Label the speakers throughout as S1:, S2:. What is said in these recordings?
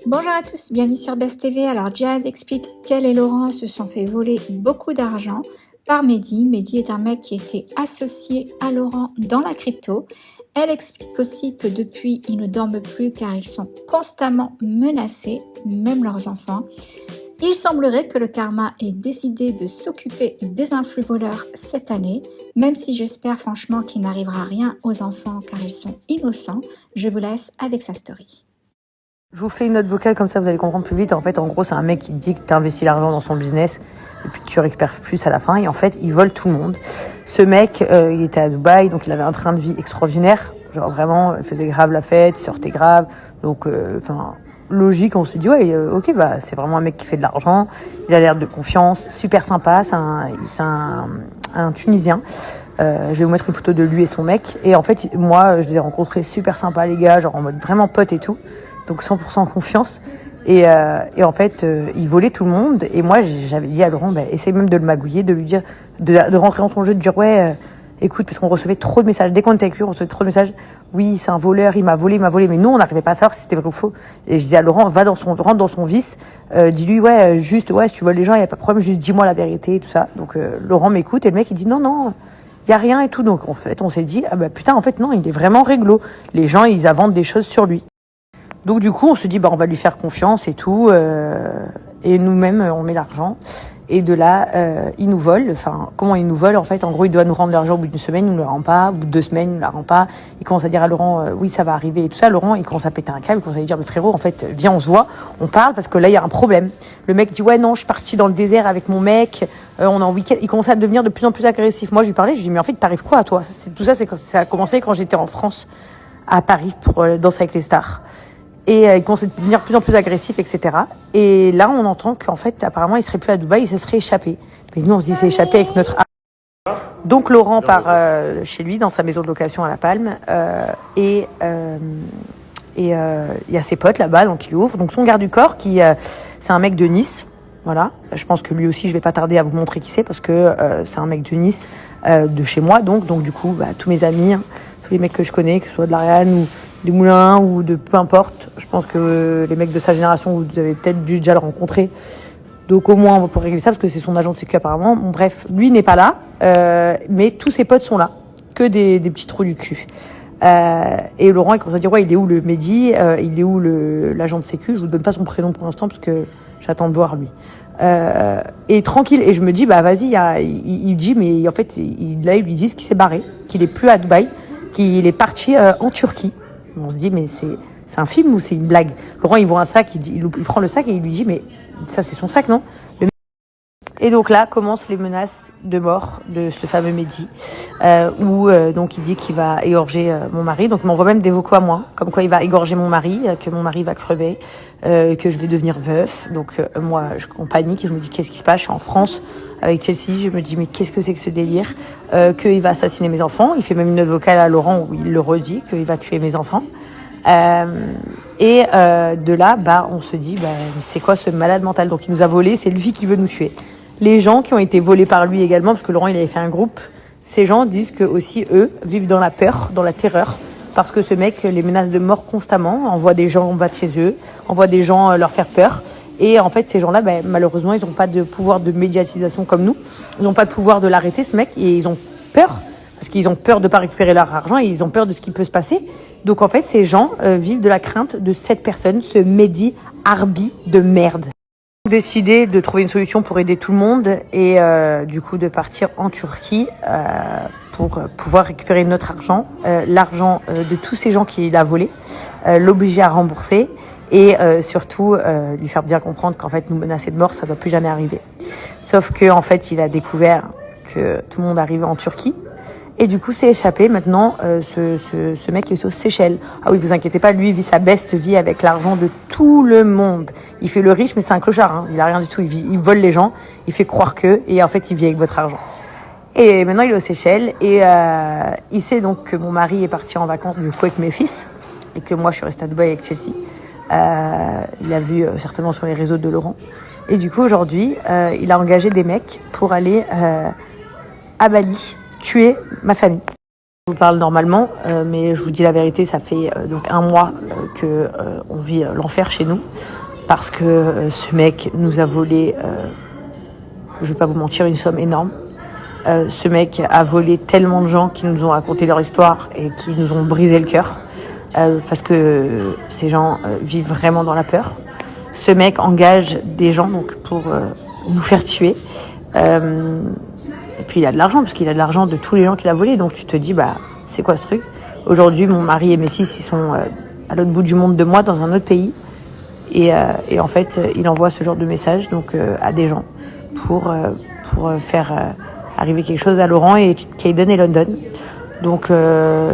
S1: Bonjour à tous, bienvenue sur Best TV. Alors Jazz explique qu'elle et Laurent se sont fait voler beaucoup d'argent par Mehdi. Mehdi est un mec qui était associé à Laurent dans la crypto. Elle explique aussi que depuis, ils ne dorment plus car ils sont constamment menacés, même leurs enfants. Il semblerait que le karma ait décidé de s'occuper des influx voleurs cette année, même si j'espère franchement qu'il n'arrivera rien aux enfants car ils sont innocents. Je vous laisse avec sa story.
S2: Je vous fais une note vocale comme ça vous allez comprendre plus vite. En fait, en gros, c'est un mec qui dit que tu investis l'argent dans son business et puis tu récupères plus à la fin. Et en fait, il vole tout le monde. Ce mec, il était à Dubaï, donc il avait un train de vie extraordinaire. Genre vraiment, il faisait grave la fête, il sortait grave. Donc, logique, on se dit, ouais, ok, bah c'est vraiment un mec qui fait de l'argent. Il a l'air de confiance, super sympa. C'est un Tunisien. Je vais vous mettre une photo de lui et son mec. Et en fait, moi, je les ai rencontrés super sympa, les gars, genre en mode vraiment pote et tout. Donc 100% confiance. Et en fait, il volait tout le monde. Et moi, j'avais dit à Laurent, essaye même de le magouiller, de lui dire, de rentrer dans son jeu, de dire, ouais, écoute, parce qu'on recevait trop de messages. Dès qu'on était avec lui, on recevait trop de messages. Oui, c'est un voleur, il m'a volé. Mais nous, on n'arrivait pas à savoir si c'était vrai ou faux. Et je disais à Laurent, rentre dans son vice. Dis-lui, ouais, juste, ouais, si tu voles les gens, il n'y a pas de problème, juste dis-moi la vérité et tout ça. Donc, Laurent m'écoute et le mec, il dit, non, il y a rien et tout. Donc, en fait, on s'est dit, ah bah putain, en fait, non, il est vraiment réglo. Les gens, ils inventent des choses sur lui. Donc du coup, on se dit on va lui faire confiance et tout, et nous-mêmes on met l'argent. Et de là, il nous vole. Enfin, comment il nous vole en fait? En gros, il doit nous rendre l'argent au bout d'une semaine, il ne le rend pas. Au bout de 2 semaines, il ne la rend pas. Il commence à dire à Laurent, oui, ça va arriver et tout ça. Laurent, il commence à péter un câble, il commence à lui dire, mais frérot, en fait, viens, on se voit, on parle parce que là, il y a un problème. Le mec dit, ouais, non, je suis parti dans le désert avec mon mec, on est en week-end. Il commence à devenir de plus en plus agressif. Moi, je lui parlais, je lui dis, mais en fait, t'arrives quoi à toi? Tout ça, ça a commencé quand j'étais en France, à Paris, pour danser avec les stars. Et il commence à devenir de plus en plus agressif, etc. Et là, on entend qu'en fait, apparemment, il serait plus à Dubaï, il se serait échappé. Mais nous, on se dit, il s'est échappé avec notre... Donc, Laurent part chez lui, dans sa maison de location à La Palme. Et il y a ses potes là-bas, donc il ouvre. Donc, son garde du corps, c'est un mec de Nice. Voilà. Je pense que lui aussi, je vais pas tarder à vous montrer qui c'est, parce que c'est un mec de Nice, de chez moi. Donc du coup, tous mes amis, tous les mecs que je connais, que ce soit de l'Ariane ou du Moulin ou de peu importe, je pense que les mecs de sa génération, vous avez peut-être dû déjà le rencontrer. Donc au moins, on va pouvoir régler ça, parce que c'est son agent de sécu apparemment. Bon, bref, lui n'est pas là, mais tous ses potes sont là. Que des petits trous du cul. Et Laurent, il commence à dire, ouais, il est où le Mehdi, il est où l'agent de sécu? Je vous donne pas son prénom pour l'instant, parce que j'attends de voir lui. Et tranquille, et je me dis, vas-y, il dit, mais en fait, là, ils lui disent qu'il s'est barré, qu'il est plus à Dubaï, qu'il est parti en Turquie. On se dit, mais c'est un film ou c'est une blague? Laurent, il voit un sac, il prend le sac et il lui dit, mais ça, c'est son sac, non? Et donc là commencent les menaces de mort de ce fameux Mehdi, où donc il dit qu'il va égorger mon mari. Donc il m'envoie même des vocaux à moi, comme quoi il va égorger mon mari, que mon mari va crever, que je vais devenir veuf. Donc moi, en panique, je me dis, qu'est-ce qui se passe? Je suis en France avec Chelsea, je me dis, mais qu'est-ce que c'est que ce délire? Qu'il va assassiner mes enfants. Il fait même une note vocale à Laurent où il le redit, qu'il va tuer mes enfants. De là, on se dit, c'est quoi ce malade mental? Donc il nous a volé, c'est lui qui veut nous tuer. Les gens qui ont été volés par lui également, parce que Laurent, il avait fait un groupe, ces gens disent que aussi eux vivent dans la peur, dans la terreur, parce que ce mec les menace de mort constamment, envoie des gens en bas de chez eux, envoie des gens leur faire peur. Et en fait, ces gens-là, malheureusement, ils n'ont pas de pouvoir de médiatisation comme nous. Ils n'ont pas de pouvoir de l'arrêter, ce mec, et ils ont peur, parce qu'ils ont peur de ne pas récupérer leur argent, et ils ont peur de ce qui peut se passer. Donc en fait, ces gens vivent de la crainte de cette personne, ce Mehdi Harbi de merde. Décidé de trouver une solution pour aider tout le monde et du coup de partir en Turquie pour pouvoir récupérer notre argent, l'argent de tous ces gens qu'il a volé, l'obliger à rembourser et surtout lui faire bien comprendre qu'en fait nous menacer de mort ça doit plus jamais arriver. Sauf que en fait il a découvert que tout le monde arrivait en Turquie. Et du coup, c'est échappé. Maintenant, ce mec est aux Seychelles. Ah oui, vous inquiétez pas, lui, il vit sa best vie avec l'argent de tout le monde. Il fait le riche, mais c'est un clochard. Hein. Il a rien du tout. Il vole les gens. Il fait croire et en fait, il vit avec votre argent. Et maintenant, il est aux Seychelles. Et il sait donc que mon mari est parti en vacances du coup avec mes fils et que moi, je suis restée à Dubaï avec Chelsea. Il a vu certainement sur les réseaux de Laurent. Et du coup, aujourd'hui, il a engagé des mecs pour aller à Bali tuer ma famille. Je vous parle normalement, mais je vous dis la vérité, ça fait donc 1 mois que on vit l'enfer chez nous, parce que ce mec nous a volé, je vais pas vous mentir, une somme énorme. Ce mec a volé tellement de gens qui nous ont raconté leur histoire et qui nous ont brisé le cœur, parce que ces gens vivent vraiment dans la peur. Ce mec engage des gens donc pour nous faire tuer. Et puis il a de l'argent, parce qu'il a de l'argent de tous les gens qu'il a volés. Donc tu te dis, bah c'est quoi ce truc? Aujourd'hui, mon mari et mes fils, ils sont à l'autre bout du monde de moi, dans un autre pays. Et en fait, il envoie ce genre de message donc à des gens pour faire arriver quelque chose à Laurent et Kaden et London. Donc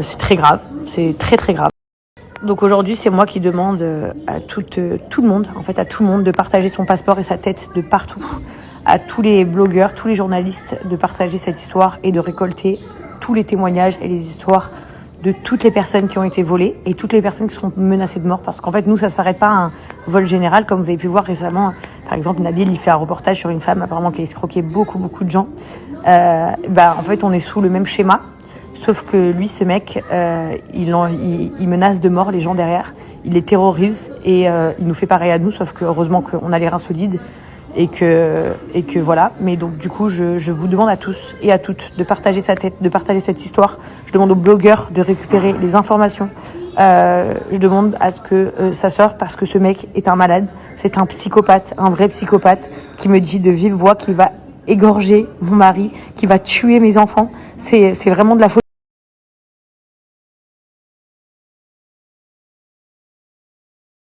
S2: c'est très grave, c'est très très grave. Donc aujourd'hui, c'est moi qui demande à tout le monde, en fait à tout le monde, de partager son passeport et sa tête de partout, à tous les blogueurs, tous les journalistes, de partager cette histoire et de récolter tous les témoignages et les histoires de toutes les personnes qui ont été volées et toutes les personnes qui sont menacées de mort, parce qu'en fait nous ça s'arrête pas à un vol général, comme vous avez pu voir récemment. Par exemple, Nabil, il fait un reportage sur une femme apparemment qui a escroqué beaucoup de gens. En fait on est sous le même schéma, sauf que lui, ce mec, il menace de mort les gens derrière, il les terrorise et il nous fait pareil à nous, sauf que heureusement qu'on a les reins solides et que voilà. Mais donc du coup, je vous demande à tous et à toutes de partager sa tête, de partager cette histoire. Je demande aux blogueurs de récupérer les informations. Je demande à ce que ça sorte, parce que ce mec est un malade, c'est un psychopathe, un vrai psychopathe, qui me dit de vive voix qu'il va égorger mon mari, qui va tuer mes enfants. C'est vraiment de la folie.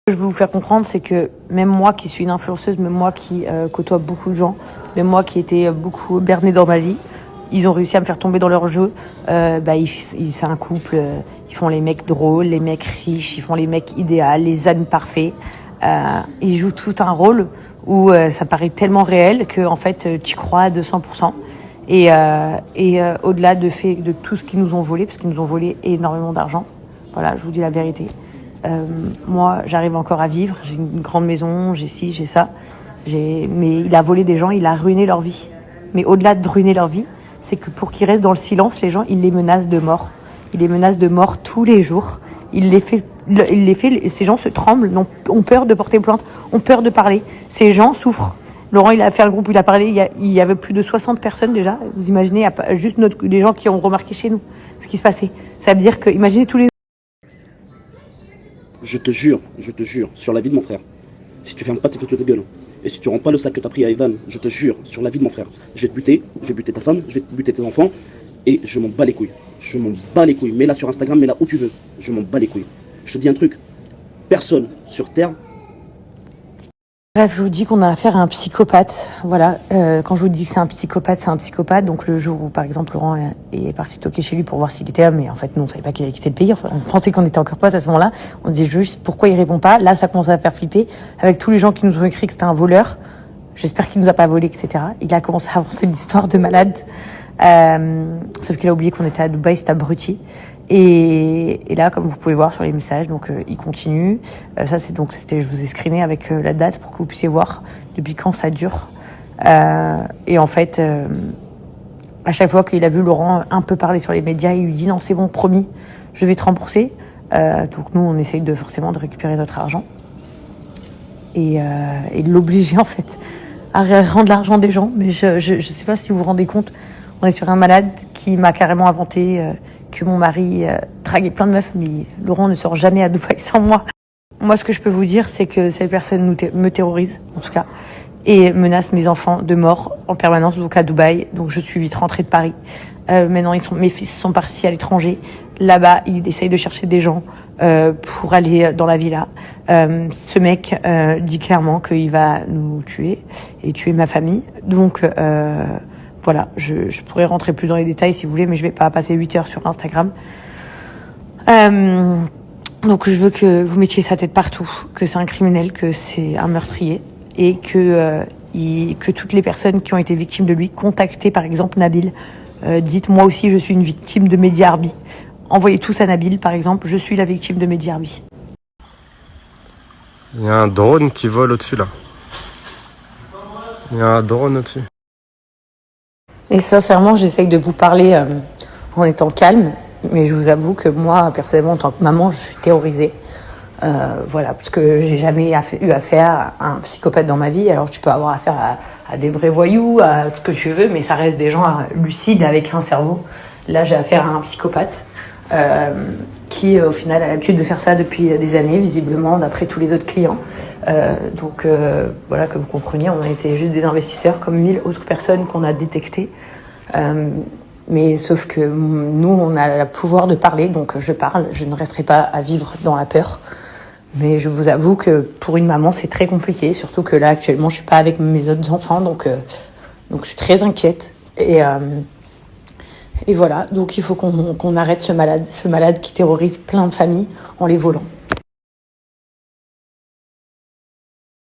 S2: Ce que je veux vous faire comprendre, c'est que même moi qui suis une influenceuse, même moi qui côtoie beaucoup de gens, même moi qui étais beaucoup bernée dans ma vie, ils ont réussi à me faire tomber dans leur jeu. C'est un couple, ils font les mecs drôles, les mecs riches, ils font les mecs idéaux, les ânes parfaits. Ils jouent tout un rôle où ça paraît tellement réel que en fait tu crois à 200%. Et au-delà de tout ce qu'ils nous ont volé, parce qu'ils nous ont volé énormément d'argent. Voilà, je vous dis la vérité. Moi, j'arrive encore à vivre. J'ai une grande maison, j'ai ci, j'ai ça. Mais il a volé des gens, il a ruiné leur vie. Mais au-delà de ruiner leur vie, c'est que pour qu'ils restent dans le silence, les gens, il les menace de mort. Il les menace de mort tous les jours. Ces gens se tremblent, ont peur de porter plainte, ont peur de parler. Ces gens souffrent. Laurent, il a fait un groupe où il a parlé, il y avait plus de 60 personnes déjà. Vous imaginez, juste des gens qui ont remarqué chez nous ce qui se passait. Ça veut dire que, imaginez tous les...
S3: Je te jure, sur la vie de mon frère, si tu fermes pas tes photos de gueule, et si tu rends pas le sac que t'as pris à Evan, je te jure, sur la vie de mon frère, je vais te buter, je vais buter ta femme, je vais te buter tes enfants, et je m'en bats les couilles. Je m'en bats les couilles. Mets-la sur Instagram, mets-la où tu veux. Je m'en bats les couilles. Je te dis un truc, personne sur Terre...
S2: Bref, je vous dis qu'on a affaire à un psychopathe. Voilà. Quand je vous dis que c'est un psychopathe, c'est un psychopathe. Donc le jour où, par exemple, Laurent est parti toquer chez lui pour voir s'il était là, mais en fait, nous, on savait pas qu'il avait quitté le pays. Enfin, on pensait qu'on était encore potes à ce moment-là. On disait juste pourquoi il répond pas. Là, ça commence à faire flipper avec tous les gens qui nous ont écrit que c'était un voleur. J'espère qu'il nous a pas volé, etc. Il a commencé à inventer une histoire de malade. Sauf qu'il a oublié qu'on était à Dubaï, c'était abruti. Et là, comme vous pouvez voir sur les messages, donc il continue. C'était, je vous ai screené avec la date pour que vous puissiez voir depuis quand ça dure. Et en fait, à chaque fois qu'il a vu Laurent un peu parler sur les médias, il lui dit non, c'est bon, promis, je vais te rembourser. Donc nous, on essaye forcément de récupérer notre argent et de l'obliger en fait à rendre l'argent des gens. Mais je sais pas si vous vous rendez compte. On est sur un malade qui m'a carrément inventé que mon mari draguait plein de meufs, mais Laurent ne sort jamais à Dubaï sans moi. Moi, ce que je peux vous dire, c'est que cette personne me terrorise, en tout cas, et menace mes enfants de mort en permanence, donc à Dubaï. Donc je suis vite rentrée de Paris. Maintenant, mes fils sont partis à l'étranger. Là-bas, il essaye de chercher des gens pour aller dans la villa. Ce mec dit clairement qu'il va nous tuer et tuer ma famille. Donc... voilà, je pourrais rentrer plus dans les détails si vous voulez, mais je vais pas passer 8 heures sur Instagram. Donc je veux que vous mettiez sa tête partout, que c'est un criminel, que c'est un meurtrier, et que toutes les personnes qui ont été victimes de lui, contactez par exemple Nabil. Dites moi aussi je suis une victime de Mehdi Harbi. Envoyez tous à Nabil par exemple, je suis la victime de Mehdi Harbi.
S4: Il y a un drone qui vole au-dessus là. Il y a un drone au-dessus.
S2: Et sincèrement, j'essaye de vous parler en étant calme, Mais je vous avoue que moi, personnellement, en tant que maman, je suis terrorisée. Voilà, parce que j'ai jamais eu affaire à un psychopathe dans ma vie. Alors tu peux avoir affaire à des vrais voyous, à ce que tu veux, mais ça reste des gens lucides avec un cerveau. Là, j'ai affaire à un psychopathe qui, au final, a l'habitude de faire ça depuis des années, visiblement, d'après tous les autres clients. Donc, voilà, que vous compreniez, on a été juste des investisseurs comme 1000 autres personnes qu'on a détectées. Mais sauf que nous, on a le pouvoir de parler, donc je parle. Je ne resterai pas à vivre dans la peur. Mais je vous avoue que pour une maman, c'est très compliqué, surtout que là, actuellement, je suis pas avec mes autres enfants, donc je suis très inquiète. Et voilà, donc il faut qu'on arrête ce malade qui terrorise plein de familles en les volant.